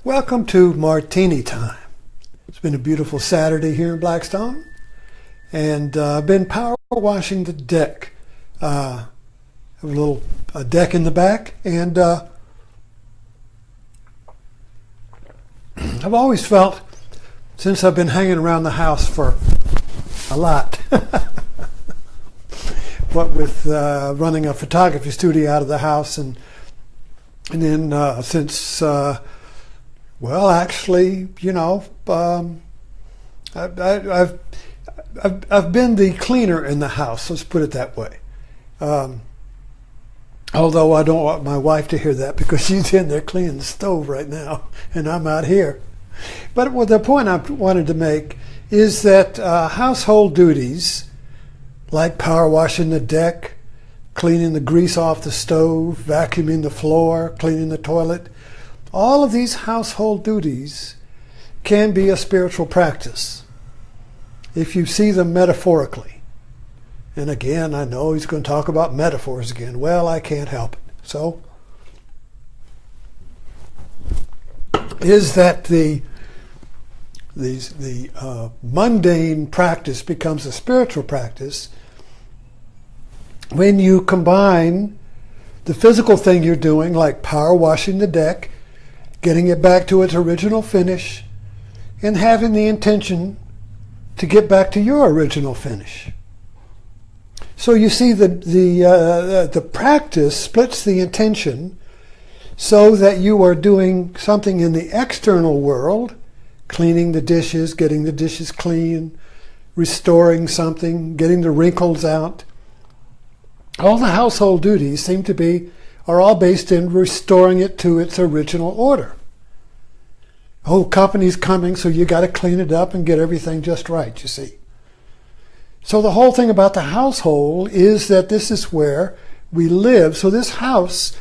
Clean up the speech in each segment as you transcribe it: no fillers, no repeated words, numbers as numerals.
Welcome to Martini Time. It's been a beautiful Saturday here in Blackstone, and I've been power washing the deck. I have a deck in the back, and I've always felt, since I've been hanging around the house for a lot, what with running a photography studio out of the house, and then since well, actually, you know, I've been the cleaner in the house. Let's put it that way. Although I don't want my wife to hear that because she's in there cleaning the stove right now, and I'm out here. But what the point I wanted to make is that household duties, like power washing the deck, cleaning the grease off the stove, vacuuming the floor, cleaning the toilet, all of these household duties can be a spiritual practice if you see them metaphorically. And again, I know he's going to talk about metaphors again. Well, I can't help it. So, is that the mundane practice becomes a spiritual practice when you combine the physical thing you're doing, like power washing the deck, getting it back to its original finish, and having the intention to get back to your original finish. So you see, the practice splits the intention so that you are doing something in the external world, cleaning the dishes, getting the dishes clean, restoring something, getting the wrinkles out. All the household duties are all based in restoring it to its original order. Oh, company's coming, so you got to clean it up and get everything just right, you see. So the whole thing about the household is that this is where we live. So this house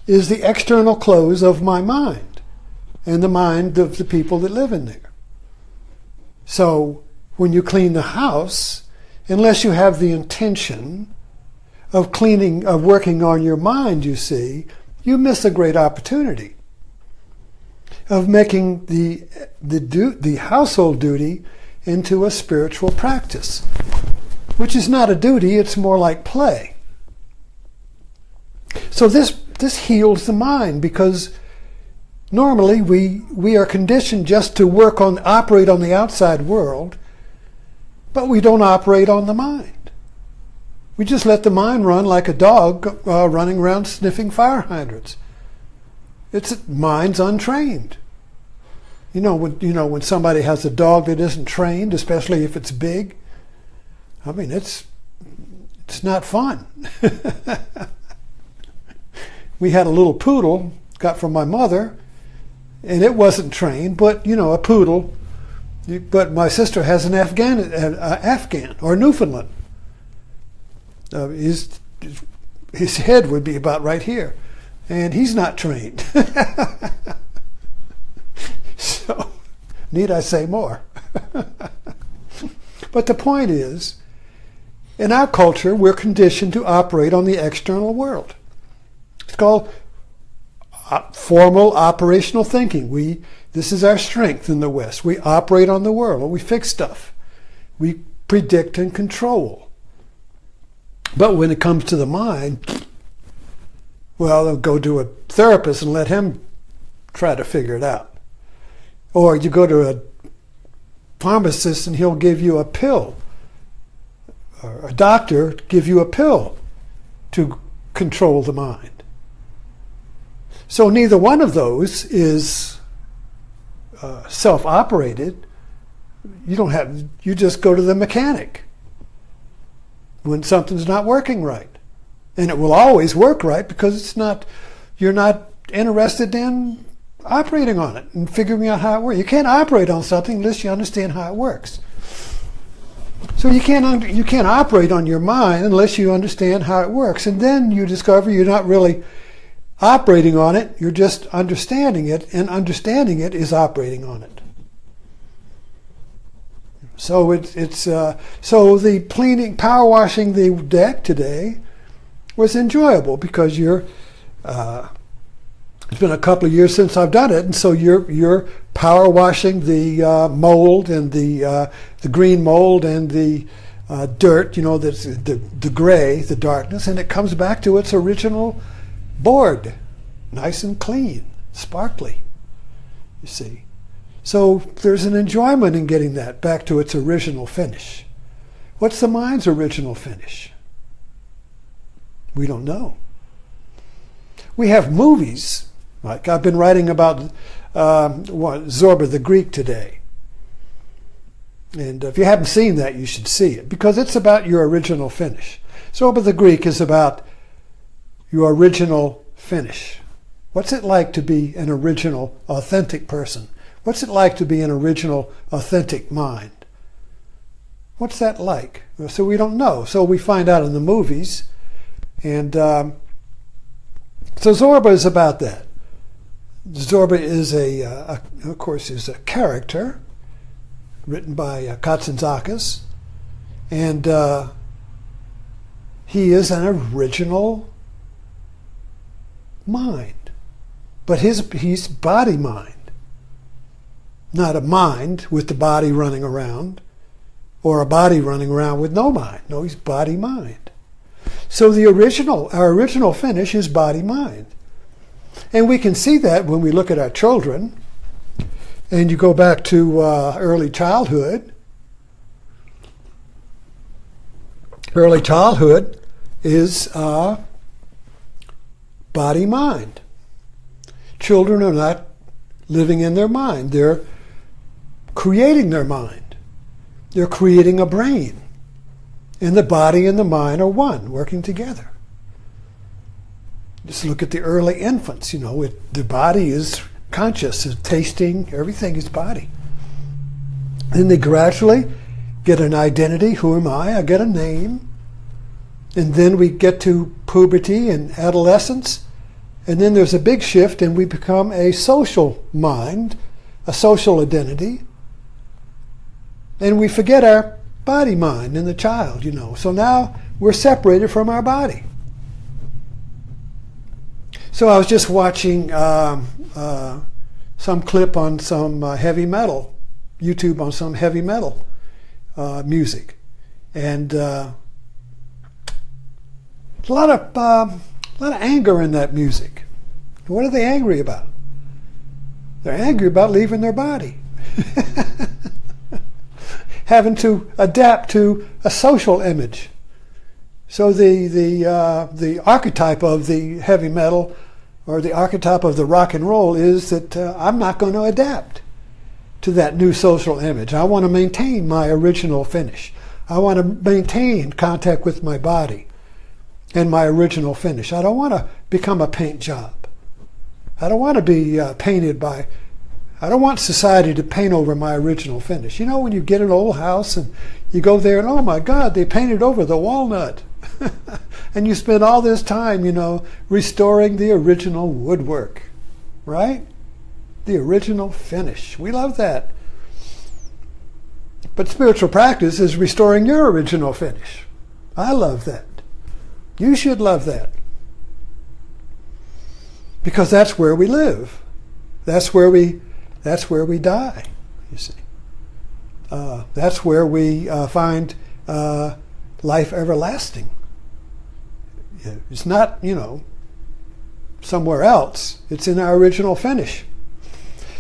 is the external clothes of my mind and the mind of the people that live in there. So when you clean the house, unless you have the intention of working on your mind, you see, you miss a great opportunity of making the household duty into a spiritual practice, which is not a duty, it's more like play. So this heals the mind, because normally we are conditioned just to operate on the outside world, but we don't operate on the mind. We just let the mind run like a dog running around sniffing fire hydrants. Mind's untrained. You know when somebody has a dog that isn't trained, especially if it's big, I mean it's not fun. We had a little poodle, got from my mother, and it wasn't trained, but a poodle. But my sister has an Afghan or Newfoundland. His head would be about right here, and he's not trained. So, need I say more? But the point is, in our culture, we're conditioned to operate on the external world. It's called formal operational thinking. This is our strength in the West. We operate on the world. We fix stuff. We predict and control. But when it comes to the mind, well, they'll go to a therapist and let him try to figure it out. Or you go to a pharmacist and he'll give you a pill. Or a doctor give you a pill to control the mind. So neither one of those is self-operated. You just go to the mechanic when something's not working right. And it will always work right because you're not interested in operating on it and figuring out how it works. You can't operate on something unless you understand how it works. So you can't operate on your mind unless you understand how it works. And then you discover you're not really operating on it, you're just understanding it, and understanding it is operating on it. So so the cleaning, power washing the deck today was enjoyable because you're It's been a couple of years since I've done it, and so you're power washing the mold and the green mold and the dirt, that's the gray, the darkness, and it comes back to its original board, nice and clean, sparkly, you see. So there's an enjoyment in getting that back to its original finish. What's the mind's original finish? We don't know. We have movies, like I've been writing about Zorba the Greek today. And if you haven't seen that, you should see it, because it's about your original finish. Zorba the Greek is about your original finish. What's it like to be an original, authentic person? What's it like to be an original, authentic mind? What's that like? So we don't know. So we find out in the movies. And so Zorba is about that. Zorba is of course, is a character written by Katsantzakis, and he is an original mind, but he's body mind, not a mind with the body running around, or a body running around with no mind. No, he's body mind. So our original finish is body mind. And we can see that when we look at our children, and you go back to early childhood. Early childhood is body mind. Children are not living in their mind. They're creating their mind. They're creating a brain. And the body and the mind are one, working together. Just look at the early infants, the body is conscious, is tasting, everything is body. Then they gradually get an identity. Who am I? I get a name. And then we get to puberty and adolescence. And then there's a big shift and we become a social mind, a social identity. And we forget our body mind in the child, So now we're separated from our body. So I was just watching some clip on some heavy metal, YouTube on some heavy metal music, and a lot of anger in that music. What are they angry about? They're angry about leaving their body, having to adapt to a social image. So the archetype of the heavy metal, or the archetype of the rock and roll, is that I'm not going to adapt to that new social image. I want to maintain my original finish. I want to maintain contact with my body and my original finish. I don't want to become a paint job. I don't want to be painted by, I don't want society to paint over my original finish. When you get an old house and you go there and, oh my God, they painted over the walnut. And you spend all this time, restoring the original woodwork, right? The original finish. We love that. But spiritual practice is restoring your original finish. I love that. You should love that. Because that's where we live. That's where we die, you see. That's where we find life everlasting. It's not, somewhere else. It's in our original finish.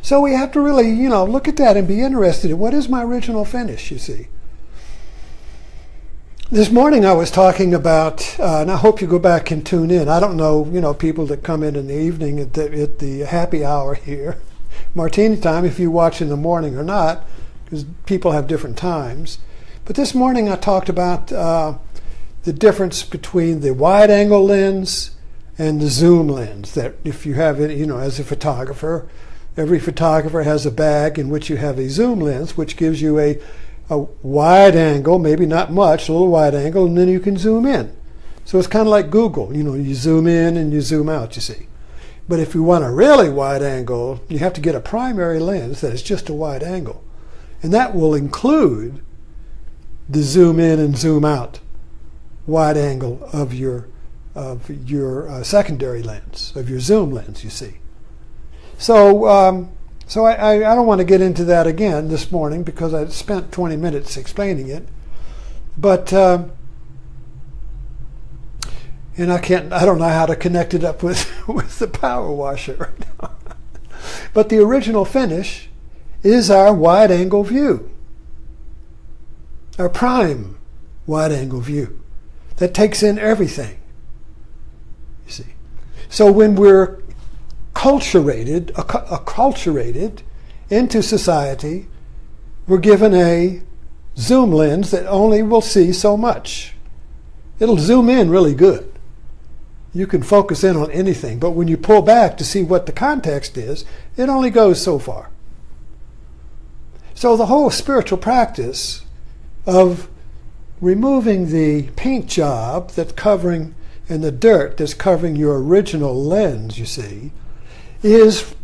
So we have to really, look at that and be interested in what is my original finish, you see. This morning I was talking about, and I hope you go back and tune in. I don't know, people that come in the evening at the happy hour here, martini time, if you watch in the morning or not, because people have different times. But this morning I talked about the difference between the wide-angle lens and the zoom lens. That if you have it, as a photographer, every photographer has a bag in which you have a zoom lens, which gives you a wide angle, maybe not much, a little wide angle, and then you can zoom in. So it's kind of like Google. You zoom in and you zoom out, you see. But if you want a really wide angle, you have to get a primary lens that is just a wide angle. And that will include the zoom in and zoom out wide angle of your secondary lens, of your zoom lens, you see. So I don't want to get into that again this morning because I spent 20 minutes explaining it. But and I don't know how to connect it up with with the power washer right now. But the original finish is our wide-angle view, our prime wide-angle view that takes in everything. You see, so when we're acculturated into society, we're given a zoom lens that only will see so much. It'll zoom in really good. You can focus in on anything, but when you pull back to see what the context is, it only goes so far. So the whole spiritual practice of removing the paint job that's covering and the dirt that's covering your original lens, you see, is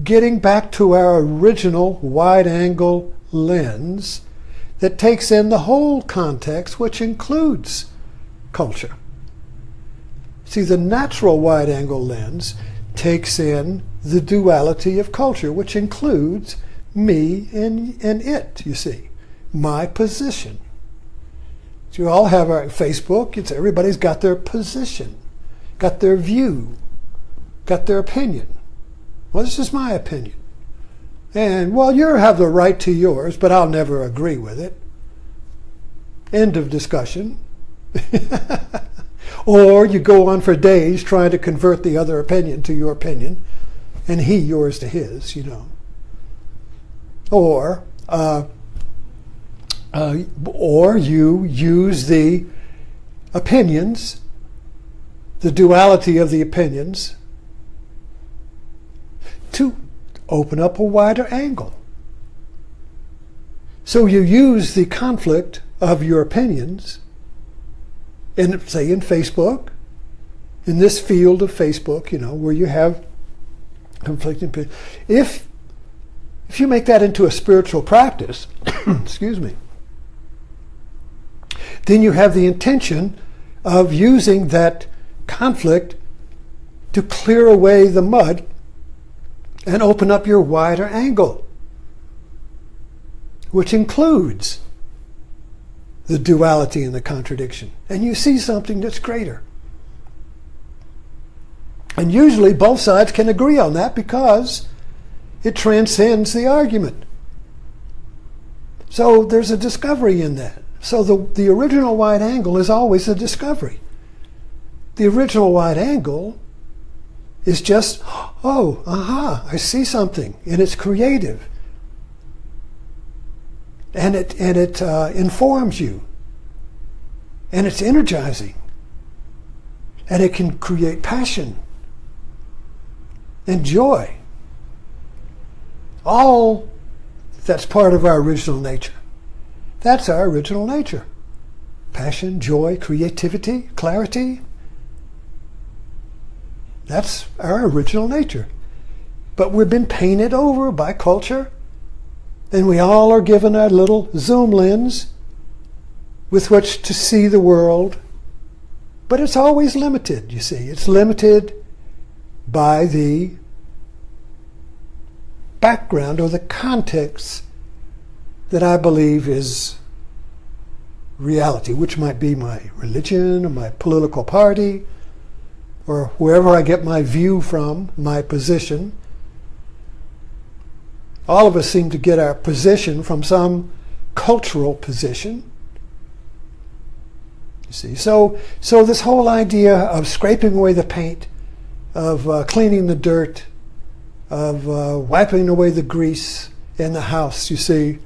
getting back to our original wide-angle lens that takes in the whole context, which includes culture. See, the natural wide-angle lens takes in the duality of culture, which includes me and it, you see, my position. So you all have our Facebook. Everybody's got their position, got their view, got their opinion. Well, this is my opinion. And, well, you have the right to yours, but I'll never agree with it. End of discussion. Or you go on for days trying to convert the other opinion to your opinion, and he yours to his, you know. Or you use the opinions, the duality of the opinions, to open up a wider angle. So you use the conflict of your opinions say in Facebook, in this field of Facebook, you know, where you have conflicting opinions. If you make that into a spiritual practice, excuse me, then you have the intention of using that conflict to clear away the mud and open up your wider angle, which includes the duality and the contradiction. And you see something that's greater. And usually both sides can agree on that because it transcends the argument. So there's a discovery in that. So the original wide angle is always a discovery. The original wide angle is just, oh, aha, I see something, and it's creative. And it informs you, and it's energizing, and it can create passion and joy. All that's part of our original nature. That's our original nature. Passion, joy, creativity, clarity. That's our original nature. But we've been painted over by culture. And we all are given a little zoom lens with which to see the world. But it's always limited, you see. It's limited by the background or the context that I believe is reality, which might be my religion or my political party or wherever I get my view from, my position. All of us seem to get our position from some cultural position. You see, so this whole idea of scraping away the paint, of cleaning the dirt, of wiping away the grease in the house, you see,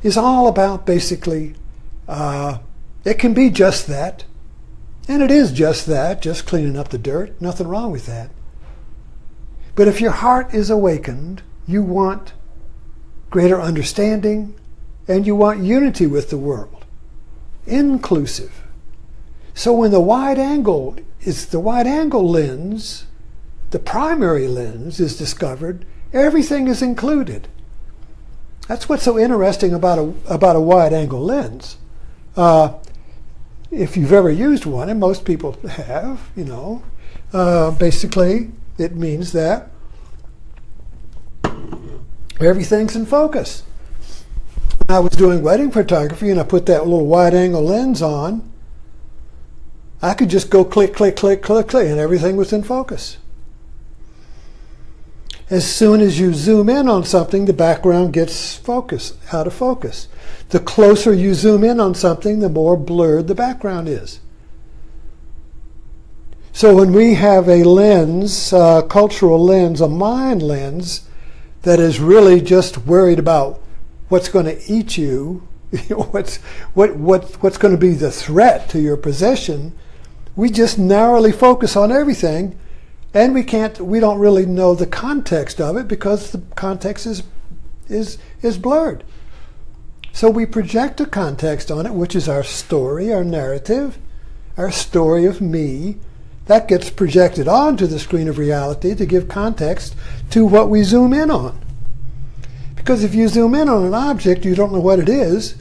is all about basically, it can be just that, and it is just that, just cleaning up the dirt, nothing wrong with that. But if your heart is awakened, you want greater understanding, and you want unity with the world, inclusive. So when the wide angle lens, the primary lens is discovered, everything is included. That's what's so interesting about a wide angle lens. If you've ever used one, and most people have, you know, basically It means that everything's in focus. When I was doing wedding photography and I put that little wide-angle lens on, I could just go click, click, click, click, click, and everything was in focus. As soon as you zoom in on something, the background gets out of focus. The closer you zoom in on something, the more blurred the background is. So when we have a lens, a cultural lens, a mind lens, that is really just worried about what's going to eat you, what's going to be the threat to your possession, we just narrowly focus on everything. And we don't really know the context of it because the context is blurred. So we project a context on it, which is our story, our narrative, our story of me. That gets projected onto the screen of reality to give context to what we zoom in on. Because if you zoom in on an object, you don't know what it is.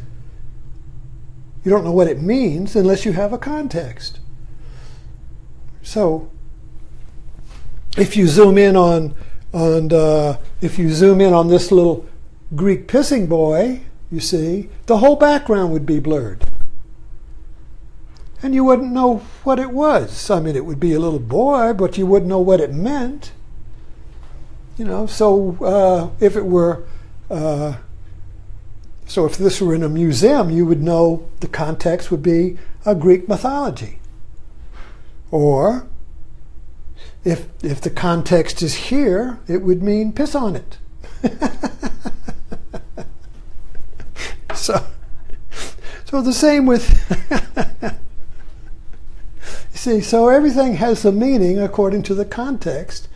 You don't know what it means unless you have a context. So if you zoom in on this little Greek pissing boy, you see, the whole background would be blurred. And you wouldn't know what it was. I mean, it would be a little boy, but you wouldn't know what it meant. So if this were in a museum, you would know the context would be a Greek mythology. Or if the context is here, it would mean piss on it. So the same with see, so everything has a meaning according to the context.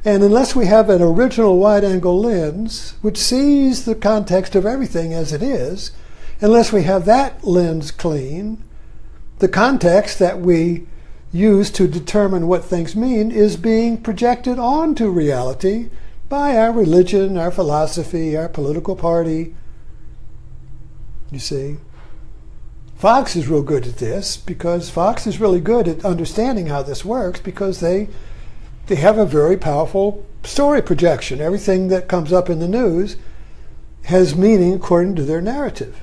And unless we have an original wide-angle lens, which sees the context of everything as it is, unless we have that lens clean, the context that we use to determine what things mean is being projected onto reality by our religion, our philosophy, our political party. You see? Fox is real good at this because Fox is really good at understanding how this works because they have a very powerful story projection. Everything that comes up in the news has meaning according to their narrative.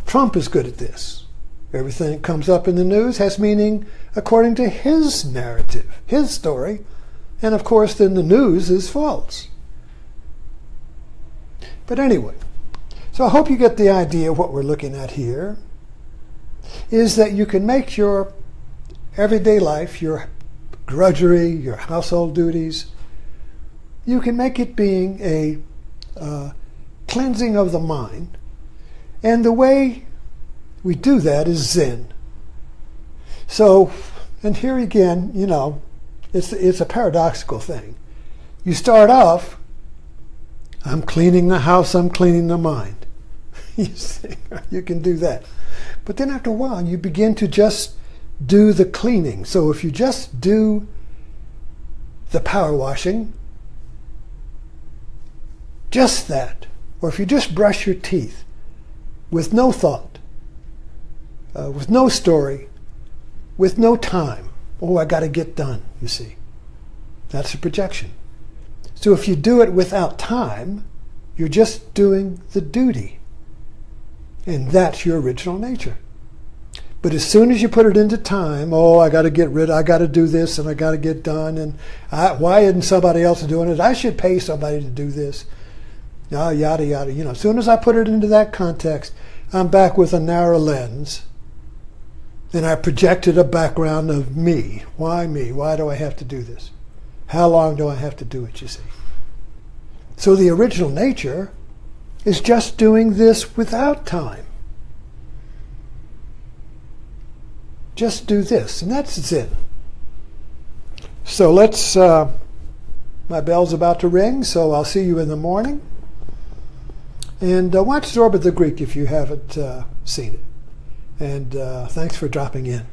Trump is good at this. Everything that comes up in the news has meaning according to his narrative, his story, and of course then the news is false. But anyway, so I hope you get the idea of what we're looking at here, is that you can make your everyday life, your drudgery, your household duties, you can make it being a cleansing of the mind. And the way we do that is Zen. So, and here again, it's a paradoxical thing. You start off, I'm cleaning the house, I'm cleaning the mind. You see, you can do that. But then after a while, you begin to just do the cleaning. So if you just do the power washing, just that, or if you just brush your teeth with no thought, with no story, with no time, I got to get done, you see. That's a projection. So if you do it without time, you're just doing the duty. And that's your original nature. But as soon as you put it into time, I got to do this and I got to get done. And why isn't somebody else doing it? I should pay somebody to do this. Yada, yada. As soon as I put it into that context, I'm back with a narrow lens. And I projected a background of me. Why me? Why do I have to do this? How long do I have to do it, you see? So the original nature is just doing this without time. Just do this, and that's Zen. So my bell's about to ring, so I'll see you in the morning. And watch Zorba the Greek if you haven't seen it. And thanks for dropping in.